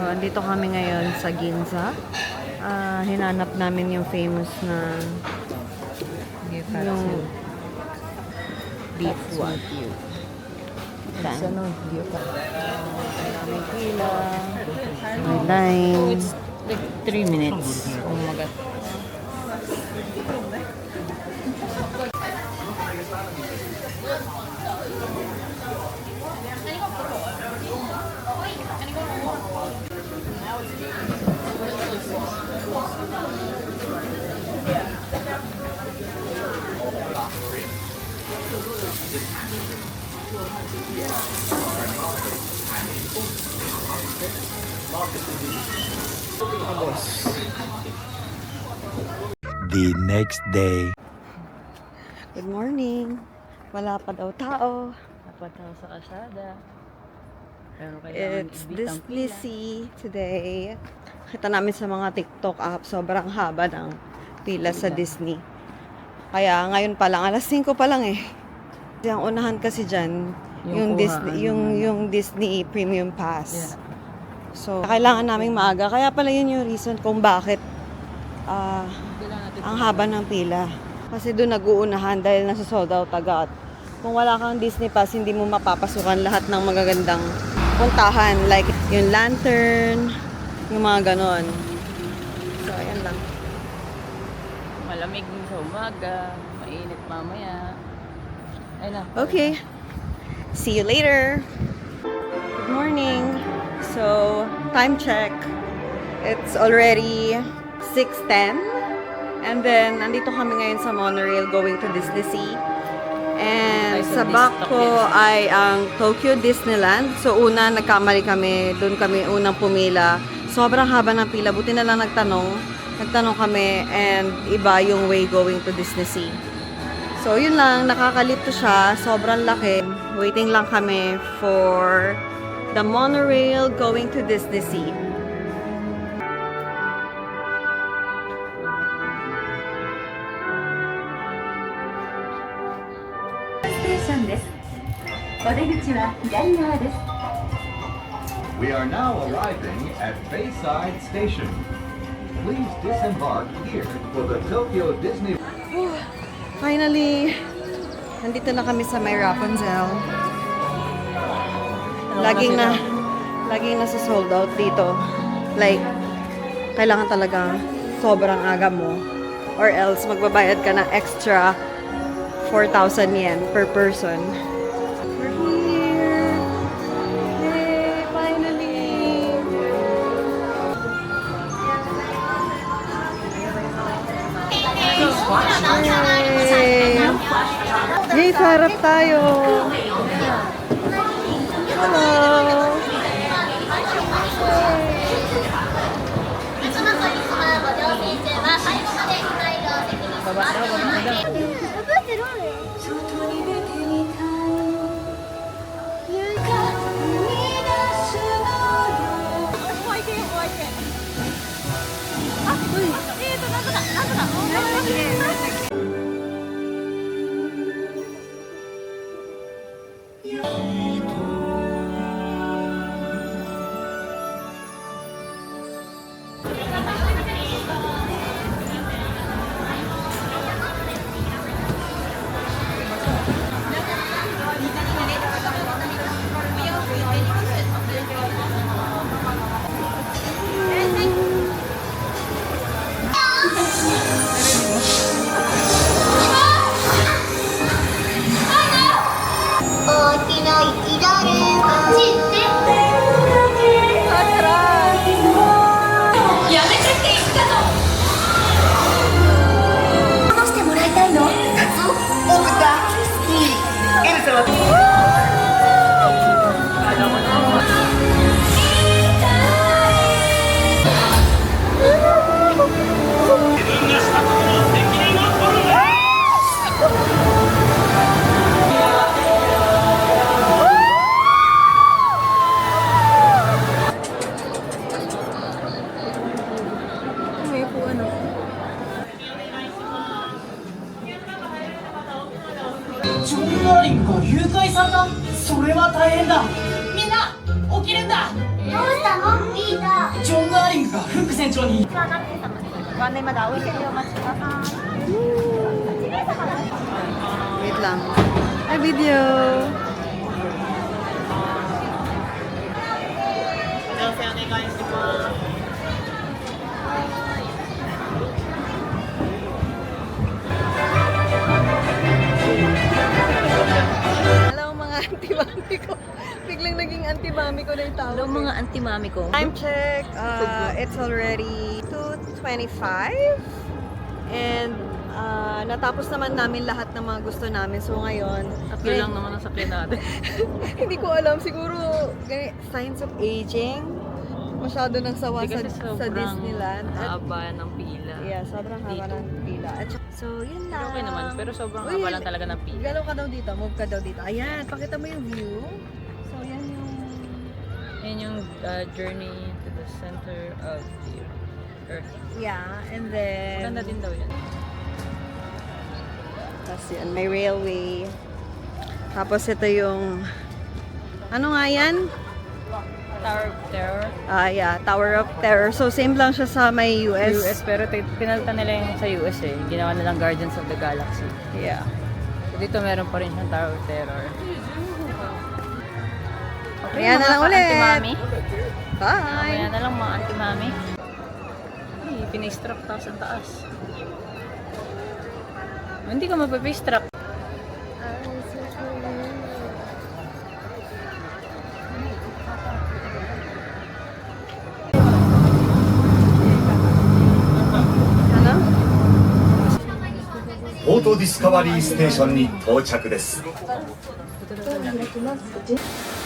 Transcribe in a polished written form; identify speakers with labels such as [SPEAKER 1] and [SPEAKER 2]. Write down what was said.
[SPEAKER 1] andito kami ngayon sa Ginza. Hinanap namin yung famous na yung beef wagyu. May pila, may line.
[SPEAKER 2] It's like 3 minutes. Oh my god.
[SPEAKER 3] The next day.
[SPEAKER 1] Good morning. Wala pa daw tao.
[SPEAKER 2] Dapat ako sa kasada. Pero kailangan
[SPEAKER 1] It's
[SPEAKER 2] ibit ang
[SPEAKER 1] Disney
[SPEAKER 2] pila.
[SPEAKER 1] Sea today. Kita namin sa mga TikTok app, sobrang haba ng pila sa Disney. Kaya ngayon pa lang, alas 5 pa lang eh. Ang unahan kasi dyan, yung Disney, yung Disney Premium Pass.
[SPEAKER 2] Yeah.
[SPEAKER 1] So, kailangan naming maaga. Kaya pala yun yung reason kung bakit ang haba ng pila. Kasi doon nag-uunahan dahil nasa sold out agad. Kung wala kang Disney Pass, hindi mo mapapasukan lahat ng magagandang puntahan. Like yung lantern, yung mga ganon. So, ayan lang.
[SPEAKER 2] Malamig sa umaga, mainit mamaya. Ay na.
[SPEAKER 1] Okay. See you later. Good morning. So, time check. It's already 6:10. And then, nandito kami ngayon sa monorail going to Disney Sea. And sa back ko ay ang Tokyo Disneyland. So, una, nagkamali kami. Doon kami unang pumila. Sobrang haba ng pila. Buti na lang nagtanong. Nagtanong kami and iba yung way going to Disney Sea. So, yun lang. Nakakalito siya. Sobrang laki. Waiting lang kami for the monorail going to Disney Sea.
[SPEAKER 4] We are now arriving at Bayside Station. Please disembark here for the Tokyo Disney.
[SPEAKER 1] Finally, nandito na kami sa may Rapunzel. Laging nasa sold out dito. Like, kailangan talaga sobrang aga mo. Or else, magbabayad ka ng extra 4,000 yen per person. We're here! Yay! Finally! Yay! Yay! Sa harap tayo! Hello!
[SPEAKER 5] ジョン・ダーリングがフック船長に
[SPEAKER 1] Wait lang. Ay, video. Hello mga anti-mami ko. Biglang naging anti-mami ko na yung tawag.
[SPEAKER 2] Hello mga anti-mami ko.
[SPEAKER 1] Time check. It's already 2:25. And natapos naman namin lahat ng mga gusto namin. So ngayon,
[SPEAKER 2] Tatlo lang naman ang sakyan natin.
[SPEAKER 1] hindi ko alam. Siguro, signs of aging. Masyado nang sawa
[SPEAKER 2] Hindi
[SPEAKER 1] sa,
[SPEAKER 2] kasi
[SPEAKER 1] sa
[SPEAKER 2] sobrang
[SPEAKER 1] Disneyland. At,
[SPEAKER 2] haba ng pila.
[SPEAKER 1] yeah, sobrang haba
[SPEAKER 2] Dito.
[SPEAKER 1] ng pila. At, so, yun
[SPEAKER 2] Pero
[SPEAKER 1] lang.
[SPEAKER 2] okay naman, pero sobrang
[SPEAKER 1] Uy,
[SPEAKER 2] haba lang talaga ng pila.
[SPEAKER 1] Galaw ka daw dito. Move ka daw dito. Ayan, pakita mo yung view. So, yan yung...
[SPEAKER 2] Yan yung journey to the center of the earth.
[SPEAKER 1] Yeah, and then...
[SPEAKER 2] Maganda din daw yan.
[SPEAKER 1] Tapos yun, may railway. Tapos ito yung... Ano nga yan?
[SPEAKER 2] Tower of Terror.
[SPEAKER 1] Yeah, Tower of Terror. So, same lang siya sa may US.
[SPEAKER 2] US, pero pinalitan nila yung sa US eh. Ginawa nilang Guardians of the Galaxy.
[SPEAKER 1] Yeah.
[SPEAKER 2] So, dito meron pa rin siyang Tower of Terror. Okay,
[SPEAKER 1] Ayan na lang ulit.
[SPEAKER 2] Anti-mami.
[SPEAKER 1] Bye!
[SPEAKER 2] Mamaya na lang mga anti-mami. Ay, pinastrap taas ang taas. Hindi ka mapapastrap.
[SPEAKER 1] Ano?
[SPEAKER 6] ポートディスカバリーステーションに到着です。
[SPEAKER 2] Ito na.